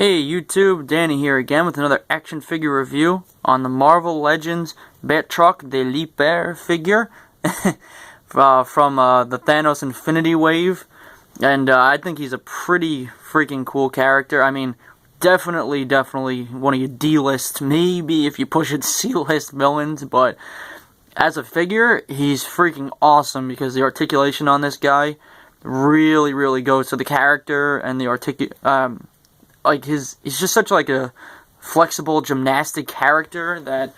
Hey YouTube, Danny here again with another action figure review on the Marvel Legends Batrok de l'Hyper figure from the Thanos Infinity Wave. And I think he's a pretty freaking cool character. I mean, definitely one of your D-list, maybe if you push it C-list villains, but as a figure, he's freaking awesome because the articulation on this guy really goes to the character, and the he's just such like a flexible gymnastic character that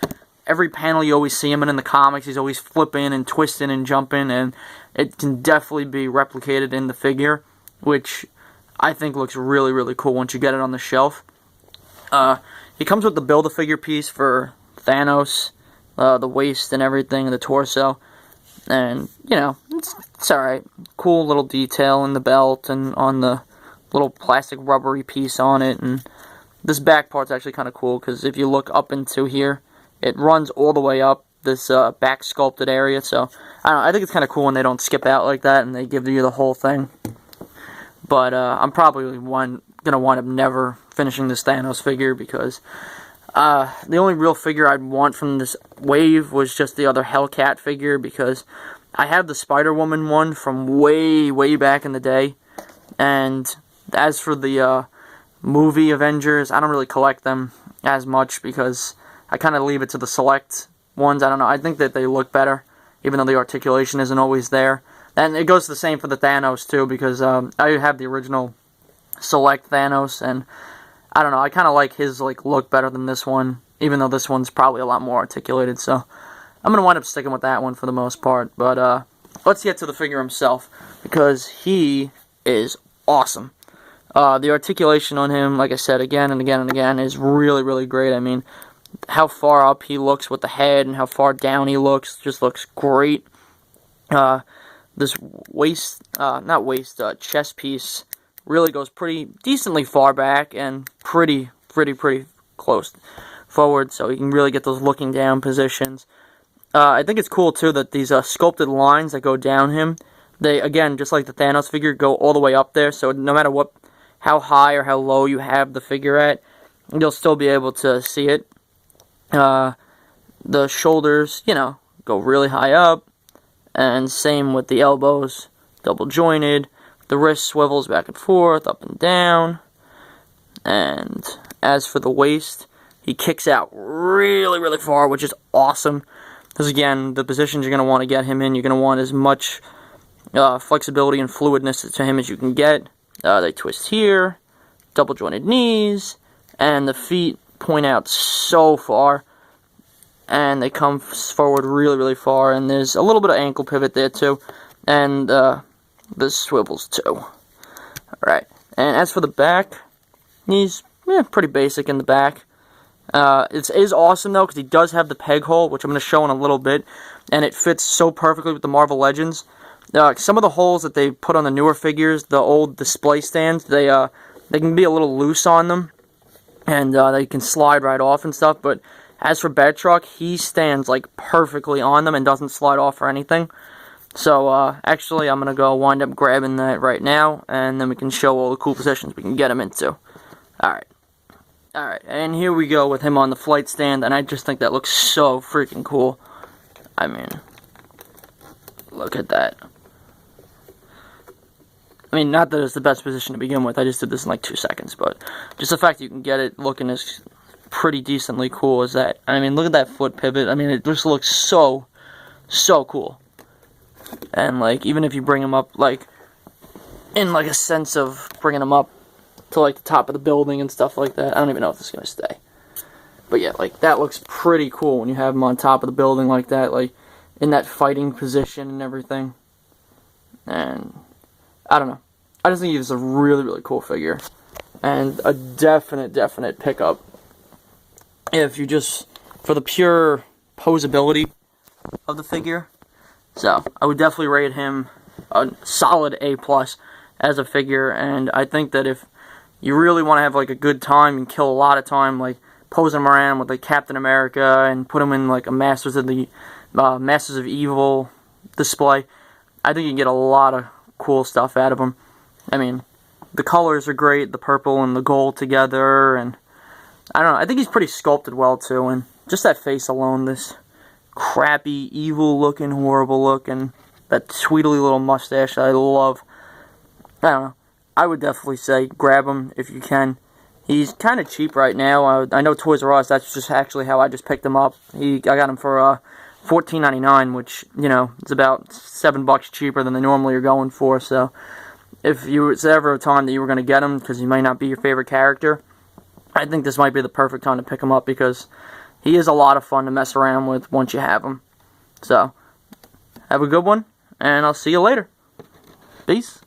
every panel you always see him in the comics, he's always flipping and twisting and jumping, and it can definitely be replicated in the figure, which I think looks really cool once you get it on the shelf. He comes with the Build-A-Figure piece for Thanos, the waist and everything, the torso, and, you know, it's alright. Cool little detail in the belt and on the little plastic rubbery piece on it, and this back part's actually kind of cool because if you look up into here, it runs all the way up this back sculpted area. So I don't know, I think it's kind of cool when they don't skip out like that and they give you the whole thing. But I'm probably gonna wind up never finishing this Thanos figure because the only real figure I'd want from this wave was just the other Hellcat figure, because I have the Spider-Woman one from way back in the day, and as for the movie Avengers, I don't really collect them as much because I kind of leave it to the select ones. I don't know, I think that they look better, even though the articulation isn't always there. And it goes the same for the Thanos too, because I have the original select Thanos, and I don't know, I kind of like his look better than this one, even though this one's probably a lot more articulated, so I'm going to wind up sticking with that one for the most part. But let's get to the figure himself, because he is awesome. The articulation on him, like I said, again and again, is really great. I mean, how far up he looks with the head and how far down he looks just looks great. This chest piece really goes pretty decently far back and pretty close forward, so you can really get those looking down positions. I think it's cool too that these sculpted lines that go down him, they, again, just like the Thanos figure, go all the way up there, so no matter how high or how low you have the figure at, you'll still be able to see it. The shoulders, you know, go really high up, and same with the elbows, double jointed. The wrist swivels back and forth, up and down. And as for the waist, he kicks out really far, which is awesome. Because again, the positions you're going to want to get him in, you're going to want as much flexibility and fluidness to him as you can get. They twist here, double jointed knees, and the feet point out so far, and they come forward really far, and there's a little bit of ankle pivot there too, and the swivels too. Alright, and as for the back, he's pretty basic in the back. It is awesome though, because he does have the peg hole, which I'm going to show in a little bit, and it fits so perfectly with the Marvel Legends. Some of the holes that they put on the newer figures, the old display stands, they can be a little loose on them, and they can slide right off and stuff, but as for Batrok, he stands perfectly on them and doesn't slide off or anything. So actually I'm going to wind up grabbing that right now, and then we can show all the cool positions we can get him into. Alright, and here we go with him on the flight stand, and I just think that looks so freaking cool. I mean, look at that. I mean, not that it's the best position to begin with, I just did this in 2 seconds, but just the fact you can get it looking as pretty decently cool as that. I mean, look at that foot pivot. I mean, it just looks so cool. And, even if you bring him up, in, a sense of bringing him up to, the top of the building and stuff like that, I don't even know if this is going to stay. But yeah, that looks pretty cool when you have him on top of the building like that, in that fighting position and everything. And I don't know. I just think he's a really cool figure. And a definite pickup. If you just, for the pure posability of the figure. So, I would definitely rate him a solid A+ as a figure. And I think that if you really want to have a good time and kill a lot of time, posing him around with Captain America and put him in a Masters of Evil display, I think you can get a lot of cool stuff out of him. I mean, the colors are great, the purple and the gold together, and I don't know, I think he's pretty sculpted well too, and just that face alone, this crappy, evil looking, horrible look, and that sweetly little mustache that I love. I don't know, I would definitely say grab him if you can. He's kind of cheap right now. I know Toys R Us, that's just actually how I just picked him up. I got him for $14.99, which, you know, is about $7 cheaper than they normally are going for. So if it's ever a time that you were going to get him, because he might not be your favorite character, I think this might be the perfect time to pick him up, because he is a lot of fun to mess around with once you have him. So, have a good one, and I'll see you later. Peace.